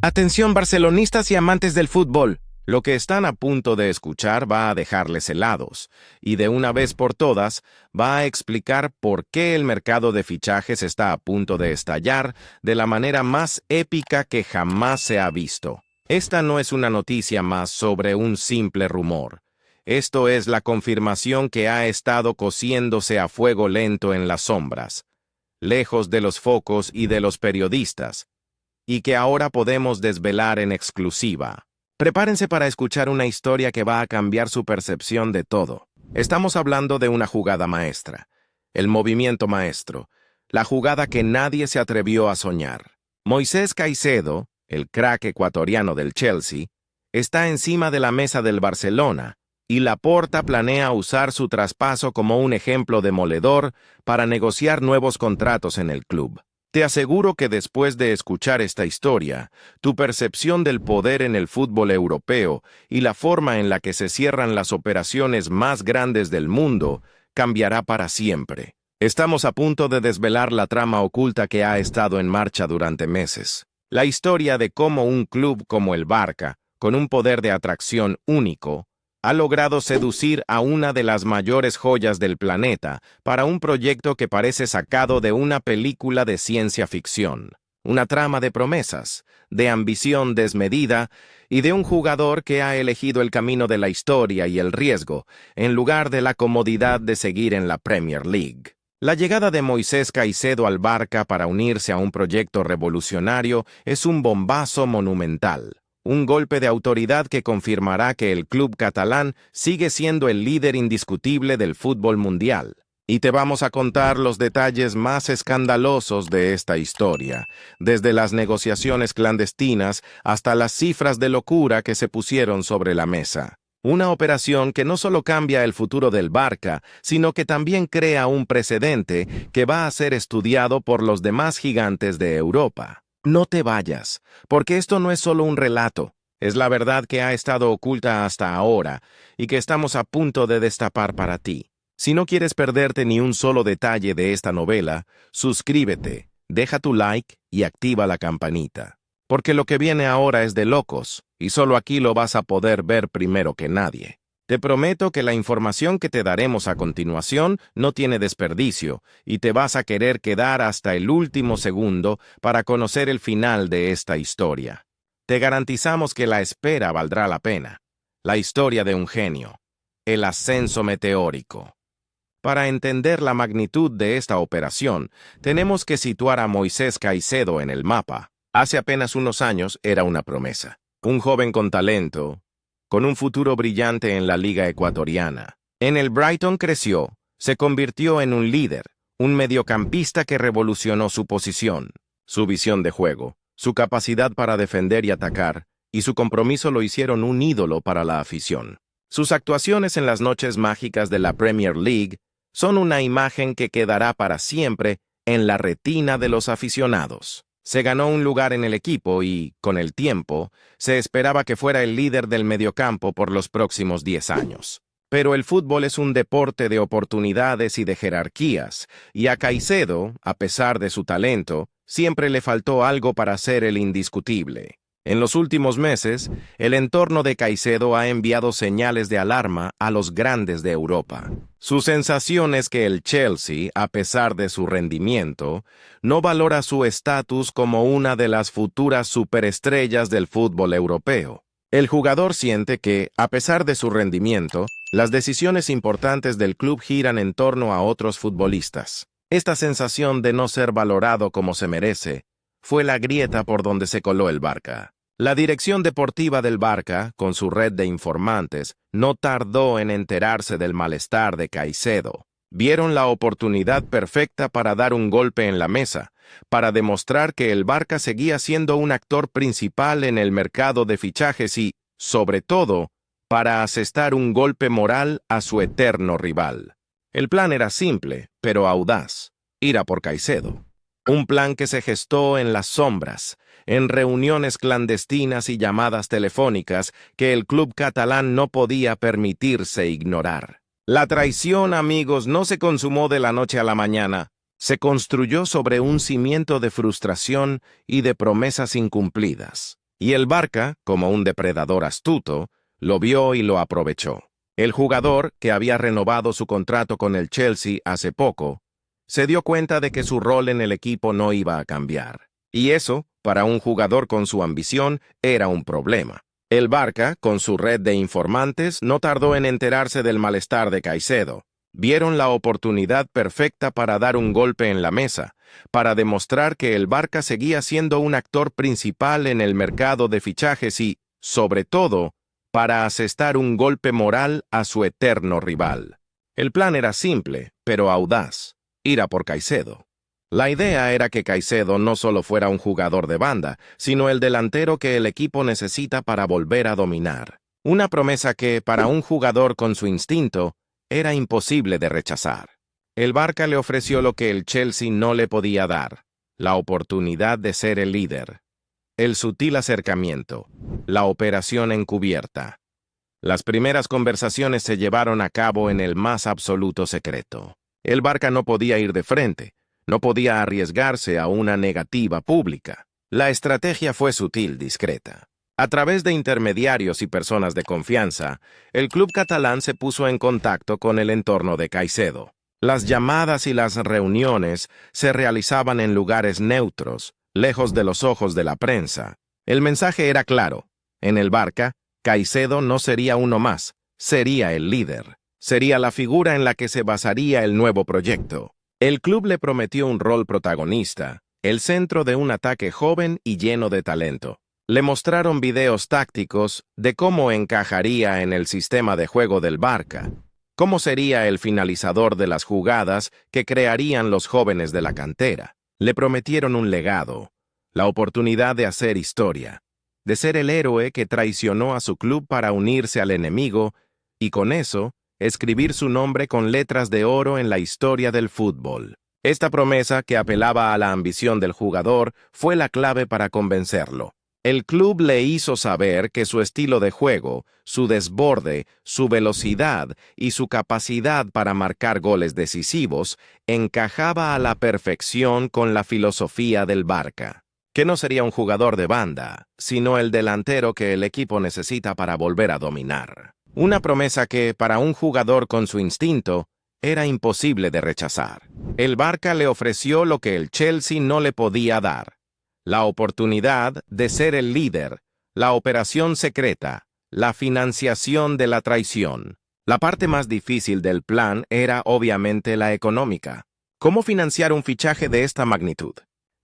Atención barcelonistas y amantes del fútbol. Lo que están a punto de escuchar va a dejarles helados, y de una vez por todas va a explicar por qué el mercado de fichajes está a punto de estallar de la manera más épica que jamás se ha visto. Esta no es una noticia más sobre un simple rumor. Esto es la confirmación que ha estado cociéndose a fuego lento en las sombras, lejos de los focos y de los periodistas, y que ahora podemos desvelar en exclusiva. Prepárense para escuchar una historia que va a cambiar su percepción de todo. Estamos hablando de una jugada maestra, el movimiento maestro, la jugada que nadie se atrevió a soñar. Moisés Caicedo, el crack ecuatoriano del Chelsea, está encima de la mesa del Barcelona, y Laporta planea usar su traspaso como un ejemplo demoledor para negociar nuevos contratos en el club. Te aseguro que después de escuchar esta historia, tu percepción del poder en el fútbol europeo y la forma en la que se cierran las operaciones más grandes del mundo cambiará para siempre. Estamos a punto de desvelar la trama oculta que ha estado en marcha durante meses. La historia de cómo un club como el Barça, con un poder de atracción único, ha logrado seducir a una de las mayores joyas del planeta para un proyecto que parece sacado de una película de ciencia ficción. Una trama de promesas, de ambición desmedida y de un jugador que ha elegido el camino de la historia y el riesgo, en lugar de la comodidad de seguir en la Premier League. La llegada de Moisés Caicedo al Barça para unirse a un proyecto revolucionario es un bombazo monumental. Un golpe de autoridad que confirmará que el club catalán sigue siendo el líder indiscutible del fútbol mundial. Y te vamos a contar los detalles más escandalosos de esta historia, desde las negociaciones clandestinas hasta las cifras de locura que se pusieron sobre la mesa. Una operación que no solo cambia el futuro del Barça, sino que también crea un precedente que va a ser estudiado por los demás gigantes de Europa. No te vayas, porque esto no es solo un relato, es la verdad que ha estado oculta hasta ahora y que estamos a punto de destapar para ti. Si no quieres perderte ni un solo detalle de esta novela, suscríbete, deja tu like y activa la campanita. Porque lo que viene ahora es de locos, y solo aquí lo vas a poder ver primero que nadie. Te prometo que la información que te daremos a continuación no tiene desperdicio, y te vas a querer quedar hasta el último segundo para conocer el final de esta historia. Te garantizamos que la espera valdrá la pena. La historia de un genio. El ascenso meteórico. Para entender la magnitud de esta operación, tenemos que situar a Moisés Caicedo en el mapa. Hace apenas unos años era una promesa. Un joven con talento, con un futuro brillante en la liga ecuatoriana. En el Brighton creció, se convirtió en un líder, un mediocampista que revolucionó su posición, su visión de juego, su capacidad para defender y atacar, y su compromiso lo hicieron un ídolo para la afición. Sus actuaciones en las noches mágicas de la Premier League son una imagen que quedará para siempre en la retina de los aficionados. Se ganó un lugar en el equipo y, con el tiempo, se esperaba que fuera el líder del mediocampo por los próximos 10 años. Pero el fútbol es un deporte de oportunidades y de jerarquías, y a Caicedo, a pesar de su talento, siempre le faltó algo para ser el indiscutible. En los últimos meses, el entorno de Caicedo ha enviado señales de alarma a los grandes de Europa. Su sensación es que el Chelsea, a pesar de su rendimiento, no valora su estatus como una de las futuras superestrellas del fútbol europeo. El jugador siente que, a pesar de su rendimiento, las decisiones importantes del club giran en torno a otros futbolistas. Esta sensación de no ser valorado como se merece fue la grieta por donde se coló el Barça. La dirección deportiva del Barça, con su red de informantes, no tardó en enterarse del malestar de Caicedo. Vieron la oportunidad perfecta para dar un golpe en la mesa, para demostrar que el Barça seguía siendo un actor principal en el mercado de fichajes y, sobre todo, para asestar un golpe moral a su eterno rival. El plan era simple, pero audaz: ir a por Caicedo. Un plan que se gestó en las sombras, en reuniones clandestinas y llamadas telefónicas que el club catalán no podía permitirse ignorar. La traición, amigos, no se consumó de la noche a la mañana. Se construyó sobre un cimiento de frustración y de promesas incumplidas. Y el Barca, como un depredador astuto, lo vio y lo aprovechó. El jugador, que había renovado su contrato con el Chelsea hace poco, se dio cuenta de que su rol en el equipo no iba a cambiar. Y eso, para un jugador con su ambición, era un problema. El Barca, con su red de informantes, no tardó en enterarse del malestar de Caicedo. Vieron la oportunidad perfecta para dar un golpe en la mesa, para demostrar que el Barca seguía siendo un actor principal en el mercado de fichajes y, sobre todo, para asestar un golpe moral a su eterno rival. El plan era simple, pero audaz: ir a por Caicedo. La idea era que Caicedo no solo fuera un jugador de banda, sino el delantero que el equipo necesita para volver a dominar. Una promesa que, para un jugador con su instinto, era imposible de rechazar. El Barca le ofreció lo que el Chelsea no le podía dar: la oportunidad de ser el líder. El sutil acercamiento, la operación encubierta. Las primeras conversaciones se llevaron a cabo en el más absoluto secreto. El Barca no podía ir de frente, no podía arriesgarse a una negativa pública. La estrategia fue sutil, discreta. A través de intermediarios y personas de confianza, el club catalán se puso en contacto con el entorno de Caicedo. Las llamadas y las reuniones se realizaban en lugares neutros, lejos de los ojos de la prensa. El mensaje era claro: en el Barca, Caicedo no sería uno más, sería el líder. Sería la figura en la que se basaría el nuevo proyecto. El club le prometió un rol protagonista, el centro de un ataque joven y lleno de talento. Le mostraron videos tácticos de cómo encajaría en el sistema de juego del Barca, cómo sería el finalizador de las jugadas que crearían los jóvenes de la cantera. Le prometieron un legado, la oportunidad de hacer historia, de ser el héroe que traicionó a su club para unirse al enemigo y con eso escribir su nombre con letras de oro en la historia del fútbol. Esta promesa, que apelaba a la ambición del jugador, fue la clave para convencerlo. El club le hizo saber que su estilo de juego, su desborde, su velocidad y su capacidad para marcar goles decisivos encajaba a la perfección con la filosofía del Barca. Que no sería un jugador de banda, sino el delantero que el equipo necesita para volver a dominar. Una promesa que, para un jugador con su instinto, era imposible de rechazar. El Barca le ofreció lo que el Chelsea no le podía dar: la oportunidad de ser el líder, la operación secreta, la financiación de la traición. La parte más difícil del plan era obviamente la económica. ¿Cómo financiar un fichaje de esta magnitud?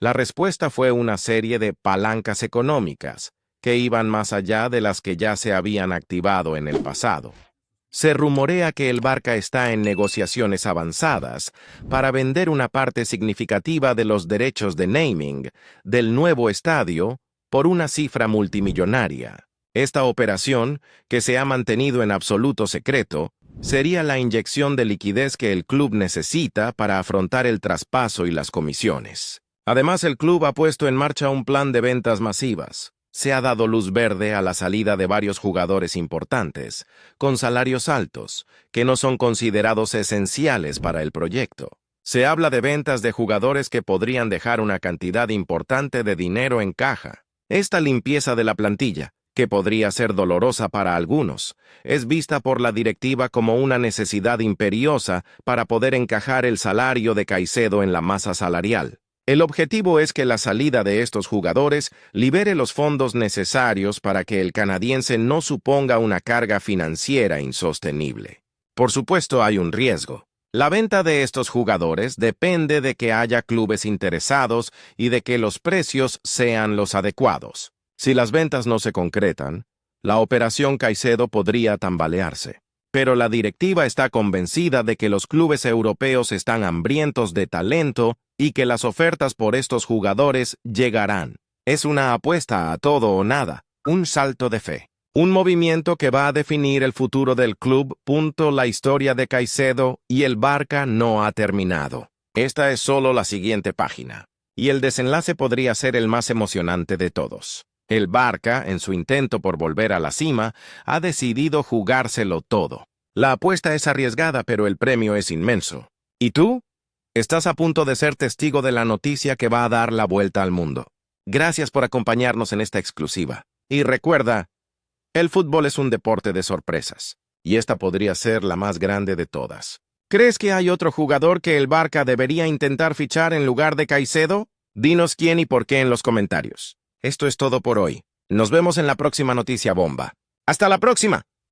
La respuesta fue una serie de palancas económicas que iban más allá de las que ya se habían activado en el pasado. Se rumorea que el Barca está en negociaciones avanzadas para vender una parte significativa de los derechos de naming del nuevo estadio por una cifra multimillonaria. Esta operación, que se ha mantenido en absoluto secreto, sería la inyección de liquidez que el club necesita para afrontar el traspaso y las comisiones. Además, el club ha puesto en marcha un plan de ventas masivas. Se ha dado luz verde a la salida de varios jugadores importantes, con salarios altos, que no son considerados esenciales para el proyecto. Se habla de ventas de jugadores que podrían dejar una cantidad importante de dinero en caja. Esta limpieza de la plantilla, que podría ser dolorosa para algunos, es vista por la directiva como una necesidad imperiosa para poder encajar el salario de Caicedo en la masa salarial. El objetivo es que la salida de estos jugadores libere los fondos necesarios para que el canadiense no suponga una carga financiera insostenible. Por supuesto, hay un riesgo. La venta de estos jugadores depende de que haya clubes interesados y de que los precios sean los adecuados. Si las ventas no se concretan, la operación Caicedo podría tambalearse. Pero la directiva está convencida de que los clubes europeos están hambrientos de talento y que las ofertas por estos jugadores llegarán. Es una apuesta a todo o nada, un salto de fe. Un movimiento que va a definir el futuro del club. La historia de Caicedo y el Barca no ha terminado. Esta es solo la siguiente página. Y el desenlace podría ser el más emocionante de todos. El Barca, en su intento por volver a la cima, ha decidido jugárselo todo. La apuesta es arriesgada, pero el premio es inmenso. ¿Y tú? Estás a punto de ser testigo de la noticia que va a dar la vuelta al mundo. Gracias por acompañarnos en esta exclusiva. Y recuerda, el fútbol es un deporte de sorpresas, y esta podría ser la más grande de todas. ¿Crees que hay otro jugador que el Barça debería intentar fichar en lugar de Caicedo? Dinos quién y por qué en los comentarios. Esto es todo por hoy. Nos vemos en la próxima noticia bomba. ¡Hasta la próxima!